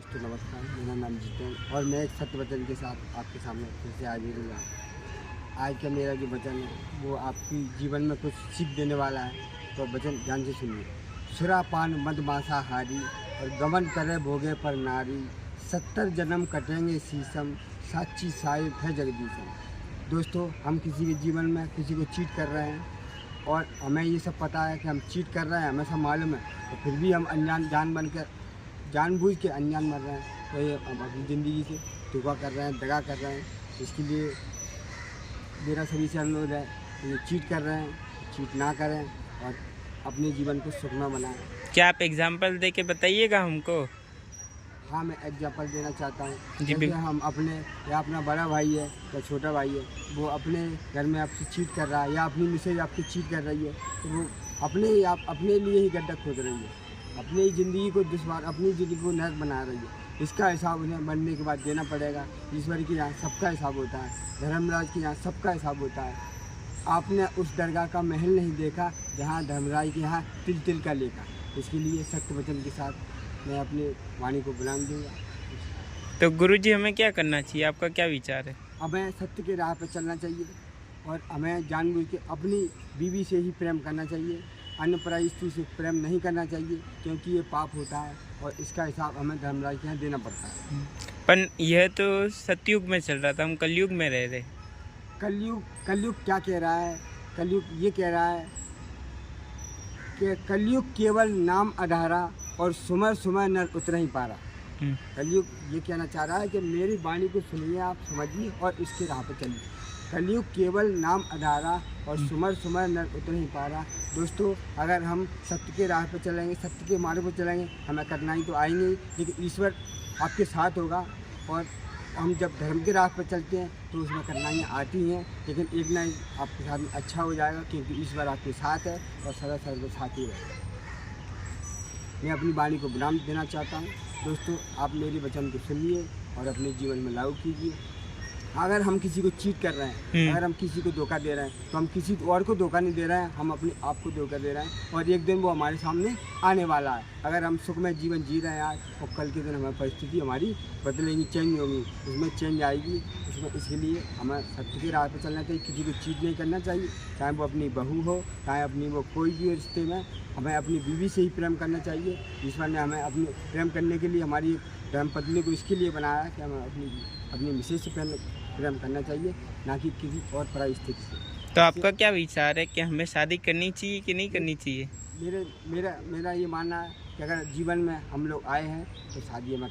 दोस्तों नमस्कार, मेरा नाम जितेंद्र और मैं एक सत्य वचन के साथ आपके सामने फिर से हाजिर हुआ। आज का मेरा जो वचन है वो आपकी जीवन में कुछ सीख देने वाला है, तो वचन ध्यान से सुनिए। सुरापान मद मांसाहारी और गमन करे भोगे पर नारी, 70 जन्म कटेंगे शीशम, साक्षी साहिब है जगदीशम। दोस्तों, हम किसी के जीवन में किसी को चीट कर रहे हैं और हमें ये सब पता है कि हम चीट कर रहे हैं, हमें सब मालूम है, तो फिर भी हम अनजान जानबूझ के अनजान मर रहे हैं। तो ये हम अपनी ज़िंदगी से धोखा कर रहे हैं, दगा कर रहे हैं। इसके लिए मेरा सभी से अनुरोध है, ये चीट कर रहे हैं, चीट ना करें और अपने जीवन को सुखमय बनाएं। क्या आप एग्जाम्पल दे के बताइएगा हमको? हाँ, मैं एग्जाम्पल देना चाहता हूँ। जी, जैसे हम अपने या अपना बड़ा भाई है या छोटा भाई है, वो अपने घर में आपसे चीट कर रहा है या अपनी मिसेज आपसे चीट कर रही है, तो वो अपने लिए ही गड्ढा खोद रही है, अपनी ज़िंदगी को दुश्वार, अपनी ज़िंदगी को नरक बना रही है। इसका हिसाब उन्हें मरने के बाद देना पड़ेगा। ईश्वर के यहाँ सबका हिसाब होता है, धर्मराज के यहाँ सबका हिसाब होता है। आपने उस दरगाह का महल नहीं देखा जहाँ धर्मराज के यहाँ तिल तिल का लेखा। इसके लिए सत्य वचन के साथ मैं अपने वाणी को बुलंद दूँगा। तो गुरुजी, हमें क्या करना चाहिए? आपका क्या विचार है? हमें सत्य के राह पर चलना चाहिए और हमें जानबूझ के अपनी बीवी से ही प्रेम करना चाहिए। अन्य पराई स्त्री से प्रेम नहीं करना चाहिए, क्योंकि ये पाप होता है और इसका हिसाब हमें धर्मराज के यहाँ देना पड़ता है। पर यह तो सतयुग में चल रहा था, हम कलयुग में रह रहे। कलयुग क्या कह रहा है? कलयुग ये कह रहा है कि कलयुग केवल नाम आधारा और सुमर सुमर नर उतर ही पारा। कलयुग ये कहना चाह रहा है कि मेरी वाणी को सुनिए, आप समझिए और इसके राह पर चलिए। कलयुग केवल नाम आधारा और सुमर सुमर नर उतर ही पारा। दोस्तों, अगर हम सत्य के राह पर चलेंगे, सत्य के मार्ग पर चलेंगे, हमें कठिनाई तो आएंगे ही, लेकिन ईश्वर आपके साथ होगा। और हम जब धर्म के राह पर चलते हैं तो उसमें कठिनाइयाँ आती हैं, लेकिन एक ना एक आपके साथ में अच्छा हो जाएगा, क्योंकि ईश्वर आपके साथ है और सदा सर्व साथी रहेगा। मैं अपनी वाणी को विराम देना चाहता हूँ। दोस्तों, आप मेरे वचन को सुनिए और अपने जीवन में लागू कीजिए। अगर हम किसी को चीट कर रहे हैं, अगर हम किसी को धोखा दे रहे हैं, तो हम किसी और को धोखा नहीं दे रहे हैं, हम अपने आप को धोखा दे रहे हैं और एक दिन वो हमारे सामने आने वाला है। अगर हम सुखमय जीवन जी रहे हैं आज, और कल के दिन हमारी परिस्थिति हमारी बदलेगी, चेंज होगी, उसमें चेंज आएगी। इसके लिए हमें सत्य के राह पर चलना चाहिए, किसी को चीट नहीं करना चाहिए, चाहे वो अपनी बहू हो, चाहे अपनी वो कोई भी रिश्ते में। हमें अपनी बीवी से ही प्रेम करना चाहिए। ईश्वर ने हमें अपने प्रेम करने के लिए हमारी धर्मपत्नी को इसके लिए बनाया कि हमें अपनी मिसेज से प्रेम करना चाहिए, ना कि किसी और पराई स्थिति से। तो आपका क्या विचार है कि हमें शादी करनी चाहिए कि नहीं करनी चाहिए? मेरा ये मानना है कि अगर जीवन में हम लोग आए हैं तो शादी हमें